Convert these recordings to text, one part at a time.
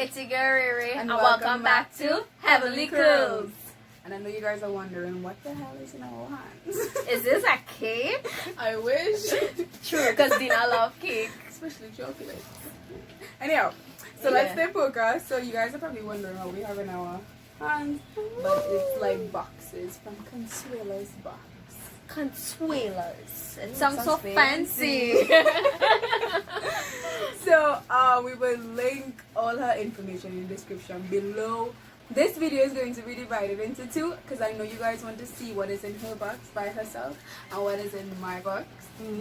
It's your girl Riri, And and welcome back to Heavenly Curls. And I know you guys are wondering, what the hell is in our hands? Is this a cake? I wish. True, because Deena loves cake. Especially chocolate. Anyhow, so let's stay focused. So you guys are probably wondering what we have in our hands. But it's like boxes from Consuela's box. Consuelas. It sounds so fancy. So we will link all her information in the description below. This video is going to be divided into two because I know you guys want to see what is in her box by herself and what is in my box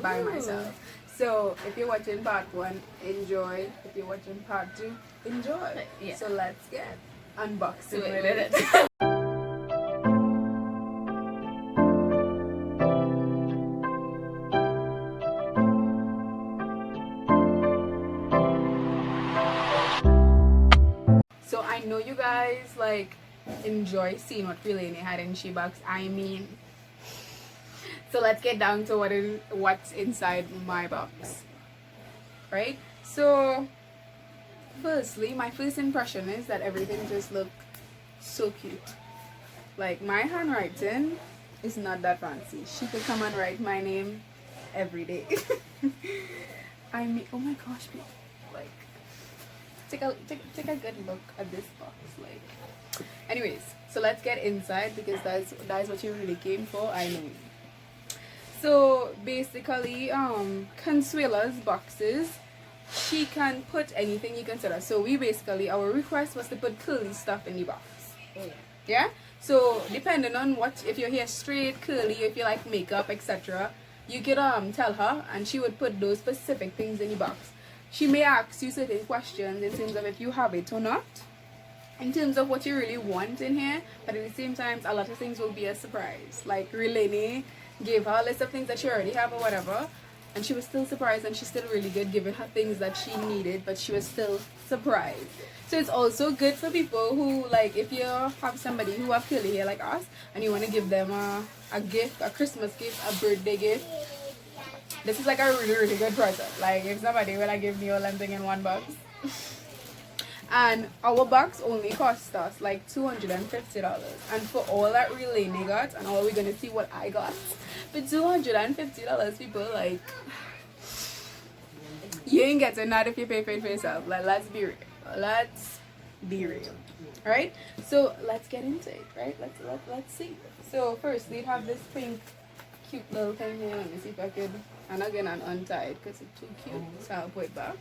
by myself. So if you're watching part 1, enjoy. If you're watching part 2, enjoy. Yeah. So let's get unboxing with with it. it. So I know you guys like enjoy seeing what Reylene had in she box. I mean, so let's get down to what's inside my box, right? So firstly, my first impression is that everything just looked so cute. Like, my handwriting is not that fancy. She could come and write my name every day. I mean, oh my gosh, people, like, take a good look at this box. Like, anyways, so let's get inside because that's what you really came for, I know. So basically, Consuela's boxes, she can put anything you consider. So we basically, our request was to put curly stuff in the box. Yeah, so depending on what, if your hair straight, curly, if you like makeup, etc., you could tell her and she would put those specific things in the box. She may ask you certain questions in terms of if you have it or not, in terms of what you really want in here, but at the same time, a lot of things will be a surprise. Like, Reylene gave her a list of things that she already have or whatever, and she was still surprised, and she's still really good giving her things that she needed, but she was still surprised. So it's also good for people who, like, if you have somebody who have curly hair like us, and you want to give them a gift, a Christmas gift, a birthday gift, this is like a really, really good present. Like, if somebody will like give me all them thing in one box. And our box only cost us like $250. And for all that Reylene got, and all we're gonna see what I got, for $250, people, like, you ain't getting that if you pay for it for yourself. Like, let's be real. Let's be real. Alright? So let's get into it, right? Let's see. So first we have this pink cute little thing here. Let me see if I could, and again I'm untied because it's too cute, so I'll put it back.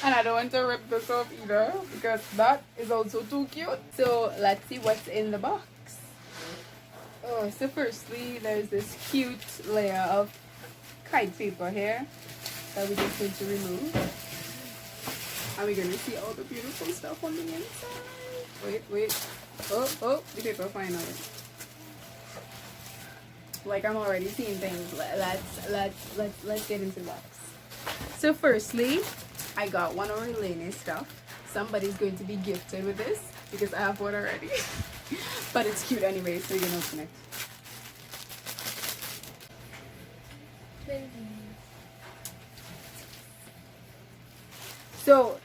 And I don't want to rip this off either because that is also too cute. So let's see what's in the box. Oh, so firstly there's this cute layer of kite paper here that we just need to remove, and we're gonna see all the beautiful stuff on the inside. Wait, oh, the paper finally. Like, I'm already seeing things. Let's get into the box. So firstly, I got one of Reylene's stuff. Somebody's going to be gifted with this because I have one already. But it's cute anyway, so you're gonna open it. So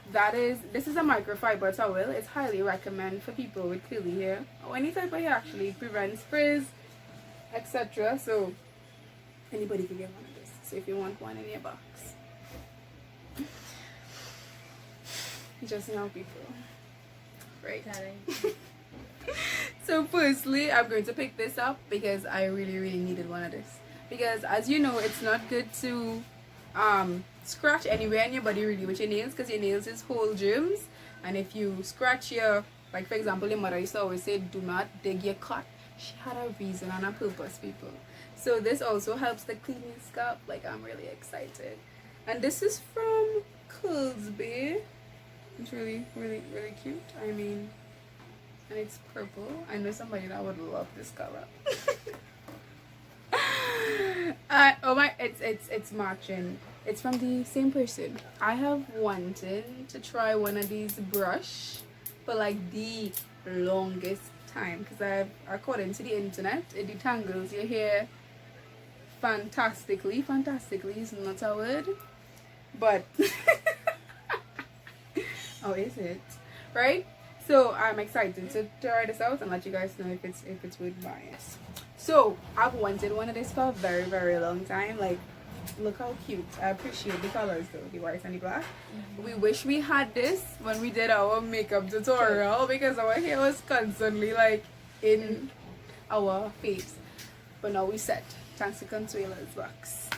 this is a microfiber towel. It's highly recommended for people with curly hair or any type of hair, actually. It prevents frizz, etc. So anybody can get one of this. So if you want one in your box, just know, people, right? So firstly, I'm going to pick this up because I really needed one of this, because as you know, it's not good to scratch anywhere in your body really with your nails, because your nails is whole germs, and if you scratch your, like for example, your mother used to always say, do not dig your cut. She had a reason and a purpose, people. So this also helps to clean your scalp. Like, I'm really excited. And this is from Curlsby. It's really cute. I mean, and it's purple. I know somebody that would love this color. Oh my, it's matching. It's from the same person. I have wanted to try one of these brush for like the longest time, because according to the internet, it detangles your hair fantastically is not a word, but Oh, is it? Right? So I'm excited to try this out and let you guys know if it's worth buying. So I've wanted one of this for a very, very long time. Like, look how cute. I appreciate the colors though, the white and the black. We wish we had this when we did our makeup tutorial because our hair was constantly like in our face. But now we set, thanks to Consuela's box.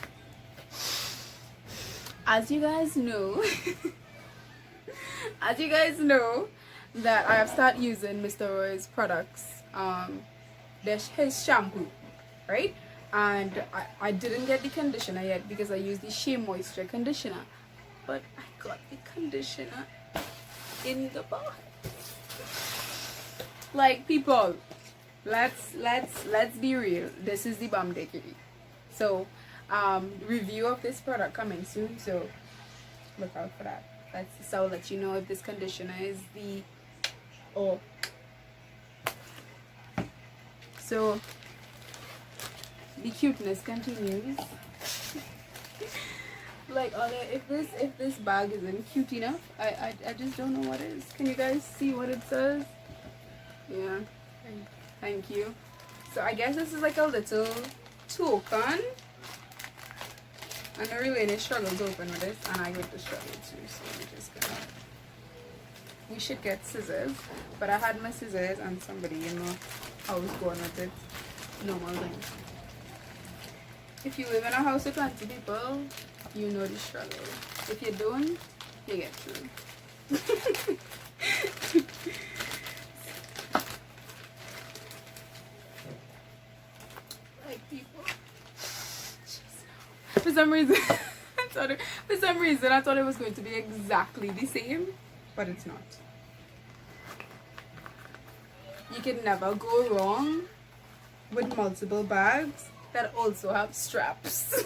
As you guys know, that I have started using Mr. Roy's products, his shampoo, right? And I didn't get the conditioner yet because I used the Shea Moisture conditioner, but I got the conditioner in the box. Like, people, let's be real. This is the bomb dickery. So review of this product coming soon, so look out for that. So I'll let you know if this conditioner is the so the cuteness continues. Like, if this bag isn't cute enough, I just don't know what is. Can you guys see what it says? Yeah, thank you. So I guess this is like a little token. I know Reylene struggles to open with this, and I get to struggle too, so we're just gonna... We should get scissors, but I had my scissors and somebody, you know, I was going with it. Normal thing. If you live in a house with plenty of people, you know the struggle. If you don't, you get through. Like, people... For some reason, I thought it was going to be exactly the same, but it's not. You can never go wrong with multiple bags that also have straps.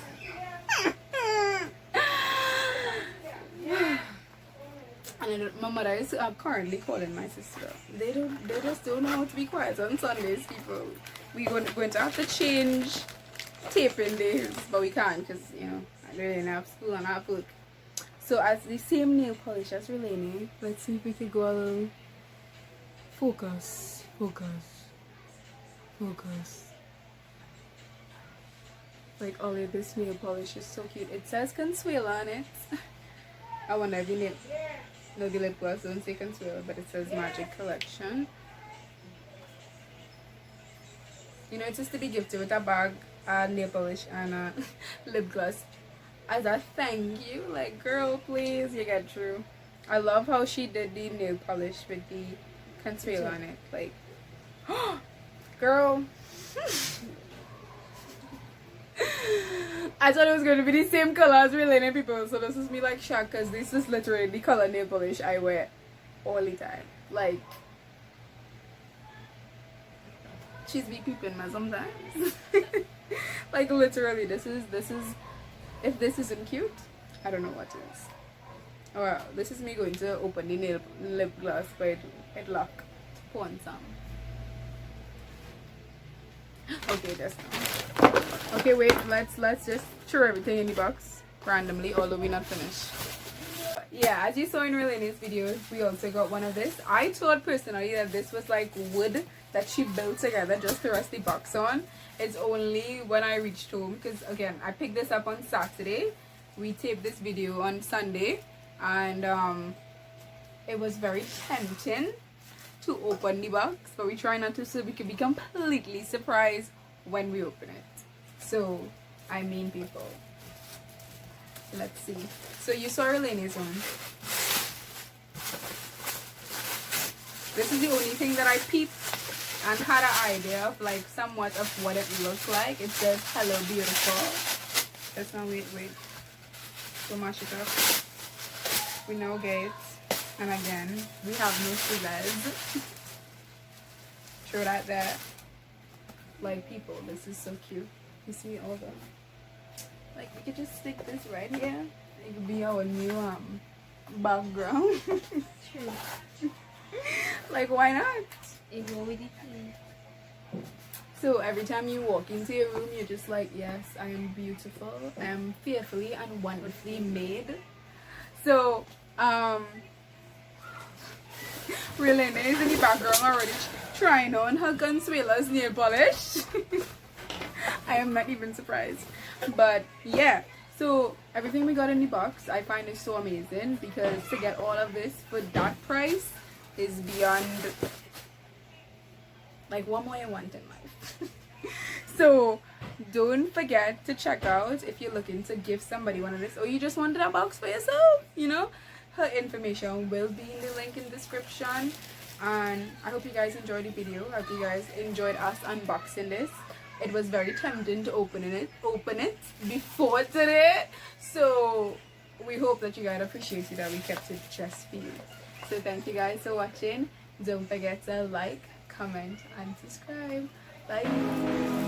And my mother is currently calling my sister. They just don't know how to be quiet on Sundays, people. We're going to have to change taping days, but we can't because, you know, I don't have school and I have work. So as the same nail polish as Reylene, let's see if we could go a little focus. Like, all of this nail polish is so cute. It says Consuela on it. I wonder if the lip gloss don't say Consuela, but it says Magic Collection. You know, it's just to be gifted with a bag, nail polish, and a lip gloss as a thank you. Like, girl, please, you get through. I love how she did the nail polish with the Consuela on it. Like, girl. I thought it was going to be the same color as Reylene, people, so this is me like shocked because this is literally the color nail polish I wear all the time. Like, she's be peeping me sometimes. Like, literally, this is if this isn't cute, I don't know what is. Oh well, this is me going to open the lip gloss, but it locked. Pour on some. Okay, that's now. Okay, wait, let's just throw everything in the box randomly, although we're not finished. Yeah, as you saw in Reylene's video, we also got one of this. I thought personally that this was like wood that she built together just to rest the box on. It's only when I reached home, because again, I picked this up on Saturday. We taped this video on Sunday, and it was very tempting to open the box, but we try not to, so we can be completely surprised when we open it. So, I mean, people, let's see. So you saw Reylene's one. This is the only thing that I peeped and had an idea of, like, somewhat of what it looks like. It says hello beautiful. Let's not wait. So mash it up. We now get, and again, we have no scissors. Throw that there. Like, people, this is so cute. You see all the, like, we could just stick this right here. It could be our new background. True. Like, why not? It go with it. So every time you walk into your room, you're just like, yes, I am beautiful. I am fearfully and wonderfully made. So Reylene is in the background already trying on her Consuela's nail polish. I am not even surprised. But yeah, so everything we got in the box I find is so amazing, because to get all of this for that price is beyond, like, what more you want in life. So don't forget to check out if you're looking to give somebody one of this, or you just wanted a box for yourself, you know. Her information will be in the link in the description. And I hope you guys enjoyed the video. I hope you guys enjoyed us unboxing this. It was very tempting to open it before today, so we hope that you guys appreciated that we kept it just for you. So thank you guys for watching. Don't forget to like, comment and subscribe. Bye.